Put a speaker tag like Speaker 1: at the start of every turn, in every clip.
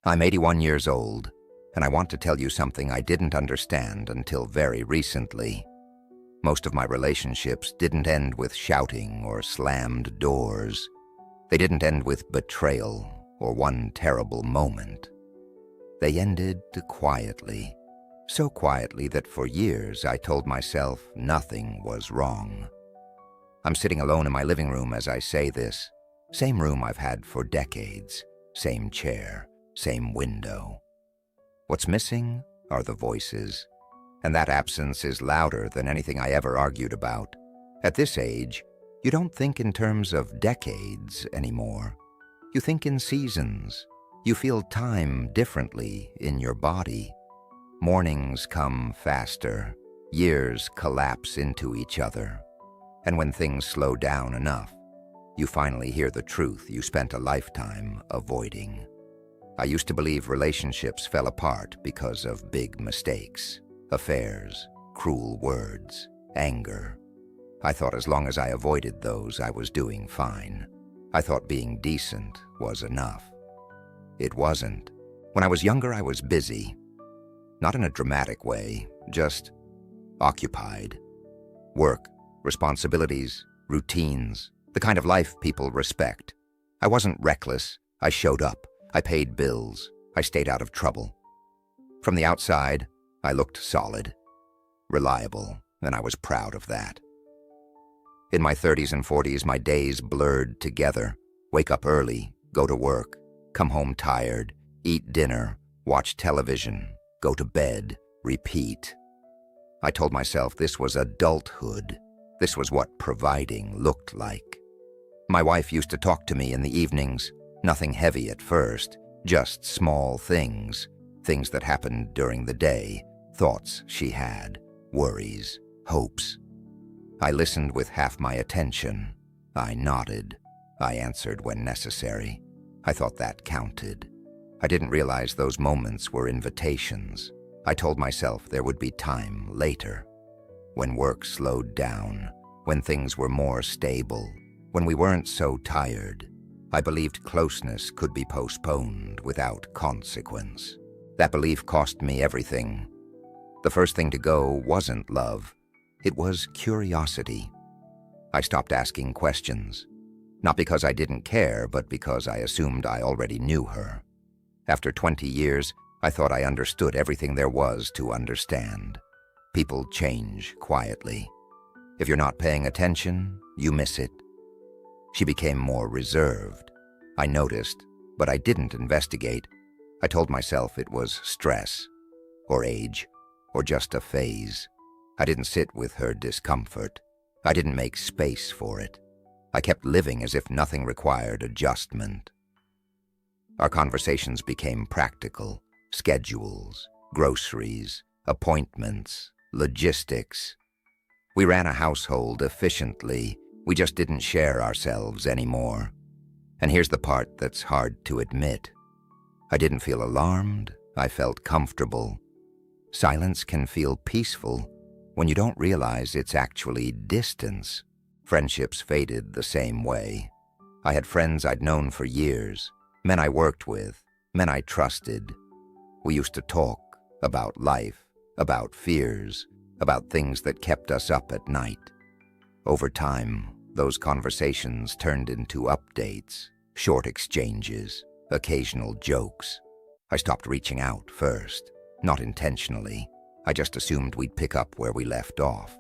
Speaker 1: I'm 81 years old, and I want to tell you something I didn't understand until very recently. Most of my relationships didn't end with shouting or slammed doors. They didn't end with betrayal or one terrible moment. They ended quietly, so quietly that for years I told myself nothing was wrong. I'm sitting alone in my living room as I say this, same room I've had for decades, same chair, same window. What's missing are the voices, and that absence is louder than anything I ever argued about. At this age, you don't think in terms of decades anymore. You think in seasons. You feel time differently in your body. Mornings come faster. Years collapse into each other. And when things slow down enough, you finally hear the truth you spent a lifetime avoiding. I used to believe relationships fell apart because of big mistakes, affairs, cruel words, anger. I thought as long as I avoided those, I was doing fine. I thought being decent was enough. It wasn't. When I was younger, I was busy. Not in a dramatic way, just occupied. Work, responsibilities, routines, the kind of life people respect. I wasn't reckless. I showed up. I paid bills. I stayed out of trouble. From the outside, I looked solid, reliable, and I was proud of that. In my 30s and 40s, my days blurred together. Wake up early, go to work, come home tired, eat dinner, watch television, go to bed, repeat. I told myself this was adulthood. This was what providing looked like. My wife used to talk to me in the evenings. Nothing heavy at first, just small things, things that happened during the day, thoughts she had, worries, hopes. I listened with half my attention. I nodded. I answered when necessary. I thought that counted. I didn't realize those moments were invitations. I told myself there would be time later, when work slowed down, when things were more stable, when we weren't so tired. I believed closeness could be postponed without consequence. That belief cost me everything. The first thing to go wasn't love. It was curiosity. I stopped asking questions, not because I didn't care, but because I assumed I already knew her. After 20 years, I thought I understood everything there was to understand. People change quietly. If you're not paying attention, you miss it. She became more reserved. I noticed, but I didn't investigate. I told myself it was stress, or age, or just a phase. I didn't sit with her discomfort. I didn't make space for it. I kept living as if nothing required adjustment. Our conversations became practical. Schedules, groceries, appointments, logistics. We ran a household efficiently. We just didn't share ourselves anymore. And here's the part that's hard to admit. I didn't feel alarmed. I felt comfortable. Silence can feel peaceful when you don't realize it's actually distance. Friendships faded the same way. I had friends I'd known for years, men I worked with, men I trusted. We used to talk about life, about fears, about things that kept us up at night. Over time, those conversations turned into updates, short exchanges, occasional jokes. I stopped reaching out first, not intentionally. I just assumed we'd pick up where we left off.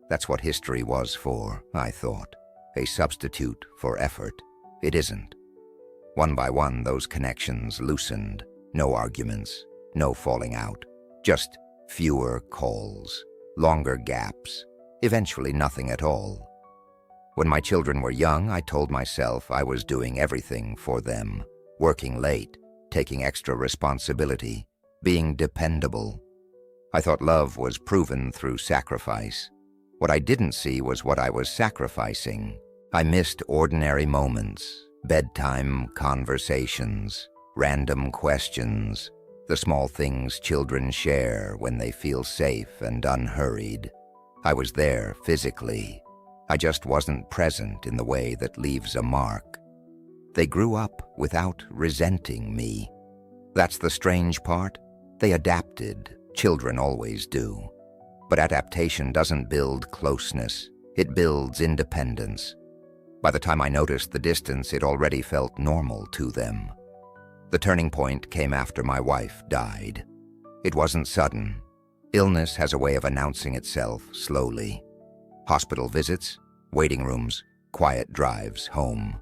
Speaker 1: That's what history was for, I thought, a substitute for effort. It isn't. One by one, those connections loosened. No arguments, no falling out, just fewer calls, longer gaps, eventually nothing at all. When my children were young, I told myself I was doing everything for them, working late, taking extra responsibility, being dependable. I thought love was proven through sacrifice. What I didn't see was what I was sacrificing. I missed ordinary moments, bedtime conversations, random questions, the small things children share when they feel safe and unhurried. I was there physically. I just wasn't present in the way that leaves a mark. They grew up without resenting me. That's the strange part. They adapted. Children always do. But adaptation doesn't build closeness. It builds independence. By the time I noticed the distance, it already felt normal to them. The turning point came after my wife died. It wasn't sudden. Illness has a way of announcing itself slowly. Hospital visits, waiting rooms, quiet drives home.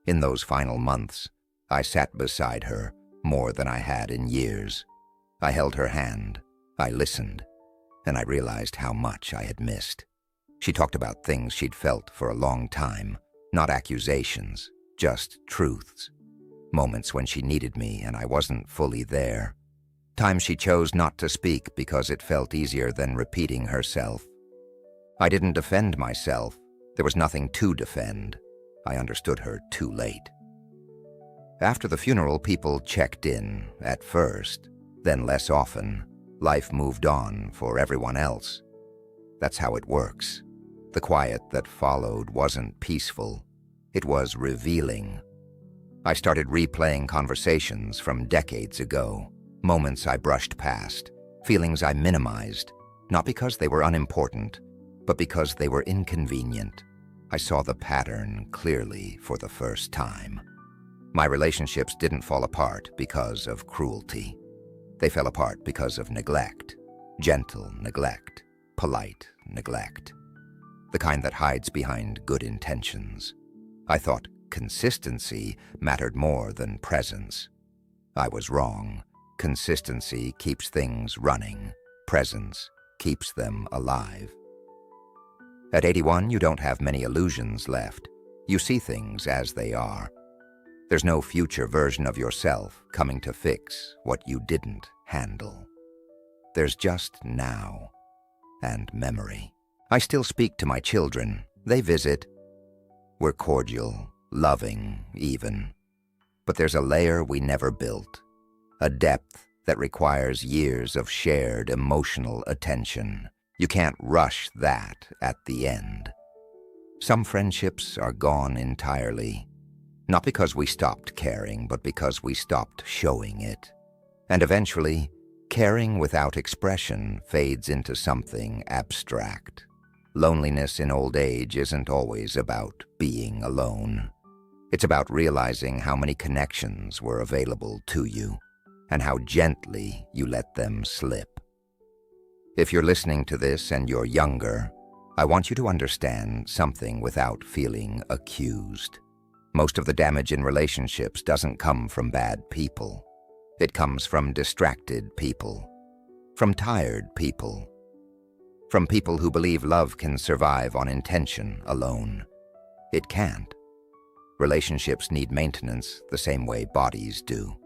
Speaker 1: In those final months, I sat beside her more than I had in years. I held her hand, I listened, and I realized how much I had missed. She talked about things she'd felt for a long time, not accusations, just truths. Moments when she needed me and I wasn't fully there. Times she chose not to speak because it felt easier than repeating herself. I didn't defend myself. There was nothing to defend. I understood her too late. After the funeral, people checked in at first, then less often. Life moved on for everyone else. That's how it works. The quiet that followed wasn't peaceful. It was revealing. I started replaying conversations from decades ago, moments I brushed past, feelings I minimized, not because they were unimportant, but because they were inconvenient. I saw the pattern clearly for the first time. My relationships didn't fall apart because of cruelty. They fell apart because of neglect, gentle neglect, polite neglect, the kind that hides behind good intentions. I thought consistency mattered more than presence. I was wrong. Consistency keeps things running. Presence keeps them alive. At 81, you don't have many illusions left. You see things as they are. There's no future version of yourself coming to fix what you didn't handle. There's just now and memory. I still speak to my children. They visit. We're cordial, loving, even. But there's a layer we never built, a depth that requires years of shared emotional attention. You can't rush that at the end. Some friendships are gone entirely, not because we stopped caring, but because we stopped showing it. And eventually, caring without expression fades into something abstract. Loneliness in old age isn't always about being alone. It's about realizing how many connections were available to you and how gently you let them slip. If you're listening to this and you're younger, I want you to understand something without feeling accused. Most of the damage in relationships doesn't come from bad people. It comes from distracted people, from tired people, from people who believe love can survive on intention alone. It can't. Relationships need maintenance the same way bodies do.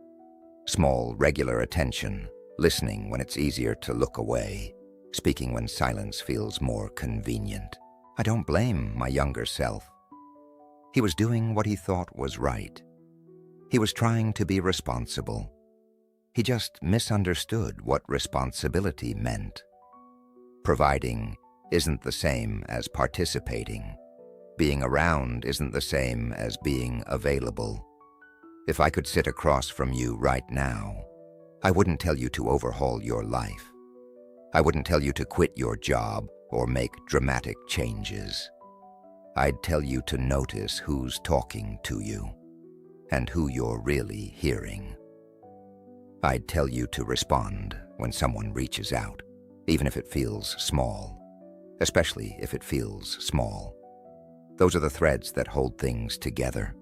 Speaker 1: Small, regular attention, listening when it's easier to look away, speaking when silence feels more convenient. I don't blame my younger self. He was doing what he thought was right. He was trying to be responsible. He just misunderstood what responsibility meant. Providing isn't the same as participating. Being around isn't the same as being available. If I could sit across from you right now, I wouldn't tell you to overhaul your life. I wouldn't tell you to quit your job or make dramatic changes. I'd tell you to notice who's talking to you and who you're really hearing. I'd tell you to respond when someone reaches out, even if it feels small, especially if it feels small. Those are the threads that hold things together.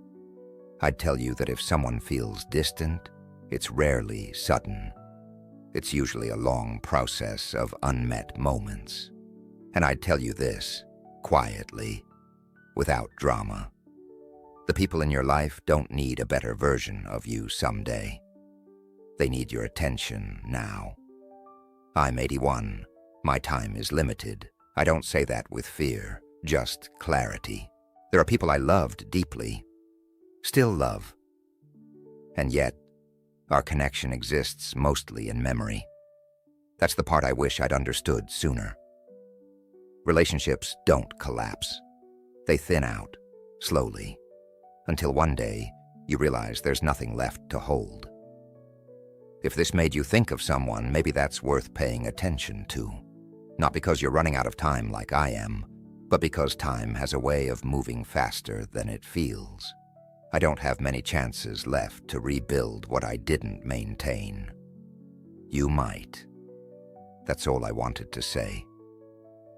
Speaker 1: I'd tell you that if someone feels distant, it's rarely sudden. It's usually a long process of unmet moments. And I'd tell you this, quietly, without drama. The people in your life don't need a better version of you someday. They need your attention now. I'm 81. My time is limited. I don't say that with fear, just clarity. There are people I loved deeply, still love. And yet, our connection exists mostly in memory. That's the part I wish I'd understood sooner. Relationships don't collapse. They thin out, slowly, until one day you realize there's nothing left to hold. If this made you think of someone, maybe that's worth paying attention to. Not because you're running out of time like I am, but because time has a way of moving faster than it feels. I don't have many chances left to rebuild what I didn't maintain. You might. That's all I wanted to say.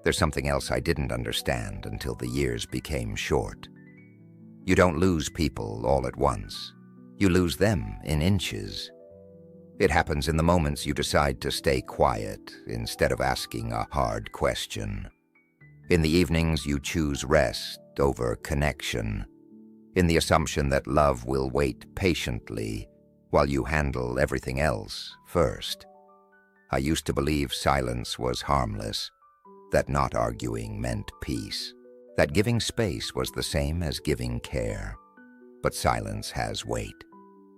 Speaker 1: There's something else I didn't understand until the years became short. You don't lose people all at once. You lose them in inches. It happens in the moments you decide to stay quiet instead of asking a hard question. In the evenings you choose rest over connection, in the assumption that love will wait patiently while you handle everything else first. I used to believe silence was harmless, that not arguing meant peace, that giving space was the same as giving care. But silence has weight,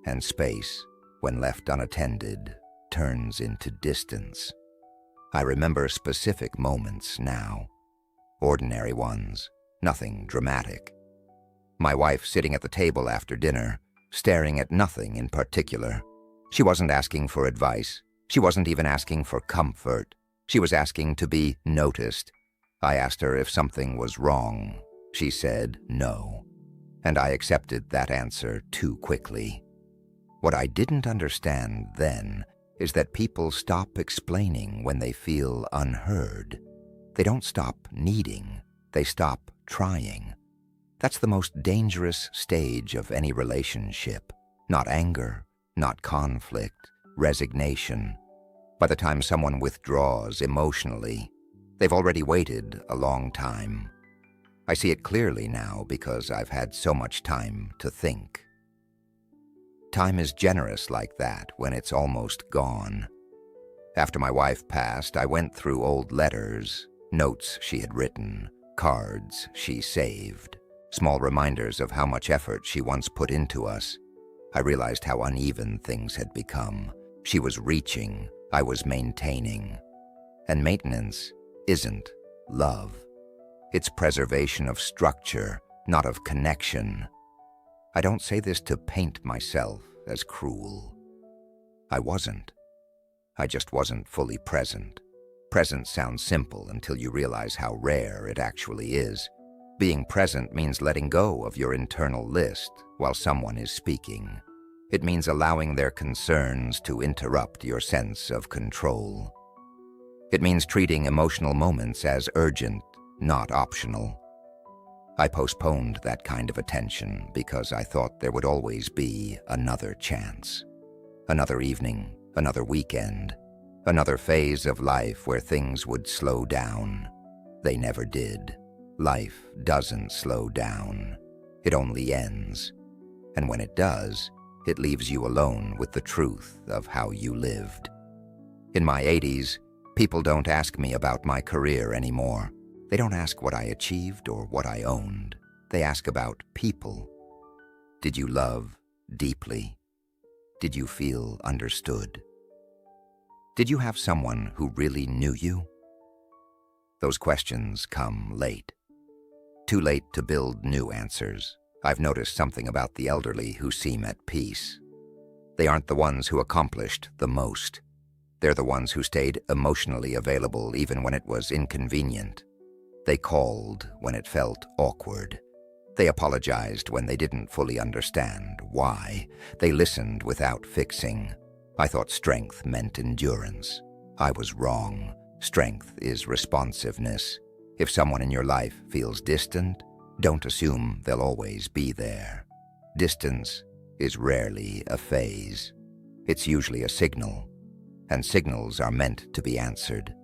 Speaker 1: and space, when left unattended, turns into distance. I remember specific moments now, ordinary ones, nothing dramatic. My wife sitting at the table after dinner, staring at nothing in particular. She wasn't asking for advice. She wasn't even asking for comfort. She was asking to be noticed. I asked her if something was wrong. She said no, and I accepted that answer too quickly. What I didn't understand then is that people stop explaining when they feel unheard. They don't stop needing, they stop trying. That's the most dangerous stage of any relationship. Not anger, not conflict, resignation. By the time someone withdraws emotionally, they've already waited a long time. I see it clearly now because I've had so much time to think. Time is generous like that when it's almost gone. After my wife passed, I went through old letters, notes she had written, cards she saved, small reminders of how much effort she once put into us. I realized how uneven things had become. She was reaching, I was maintaining. And maintenance isn't love. It's preservation of structure, not of connection. I don't say this to paint myself as cruel. I wasn't. I just wasn't fully present. Present sounds simple until you realize how rare it actually is. Being present means letting go of your internal list while someone is speaking. It means allowing their concerns to interrupt your sense of control. It means treating emotional moments as urgent, not optional. I postponed that kind of attention because I thought there would always be another chance. Another evening, another weekend, another phase of life where things would slow down. They never did. Life doesn't slow down. It only ends. And when it does, it leaves you alone with the truth of how you lived. In my 80s, people don't ask me about my career anymore. They don't ask what I achieved or what I owned. They ask about people. Did you love deeply? Did you feel understood? Did you have someone who really knew you? Those questions come late. Too late to build new answers. I've noticed something about the elderly who seem at peace. They aren't the ones who accomplished the most. They're the ones who stayed emotionally available even when it was inconvenient. They called when it felt awkward. They apologized when they didn't fully understand why. They listened without fixing. I thought strength meant endurance. I was wrong. Strength is responsiveness. If someone in your life feels distant, don't assume they'll always be there. Distance is rarely a phase. It's usually a signal, and signals are meant to be answered.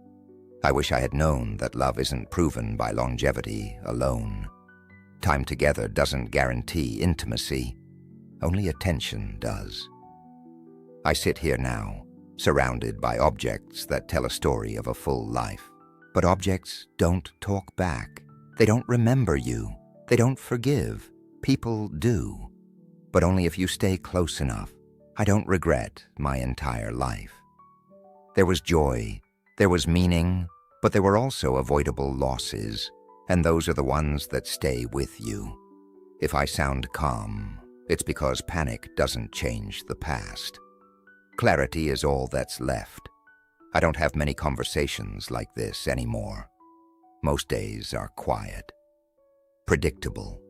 Speaker 1: I wish I had known that love isn't proven by longevity alone. Time together doesn't guarantee intimacy. Only attention does. I sit here now, surrounded by objects that tell a story of a full life. But objects don't talk back. They don't remember you. They don't forgive. People do. But only if you stay close enough. I don't regret my entire life. There was joy. There was meaning, but there were also avoidable losses, and those are the ones that stay with you. If I sound calm, it's because panic doesn't change the past. Clarity is all that's left. I don't have many conversations like this anymore. Most days are quiet, predictable,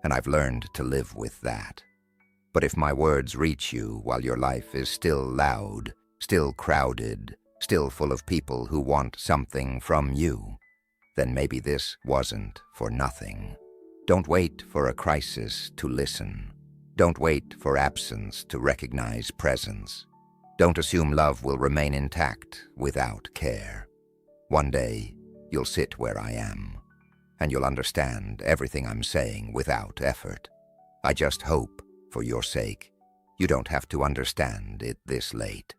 Speaker 1: and I've learned to live with that. But if my words reach you while your life is still loud, still crowded, still full of people who want something from you, then maybe this wasn't for nothing. Don't wait for a crisis to listen. Don't wait for absence to recognize presence. Don't assume love will remain intact without care. One day, you'll sit where I am, and you'll understand everything I'm saying without effort. I just hope, for your sake, you don't have to understand it this late.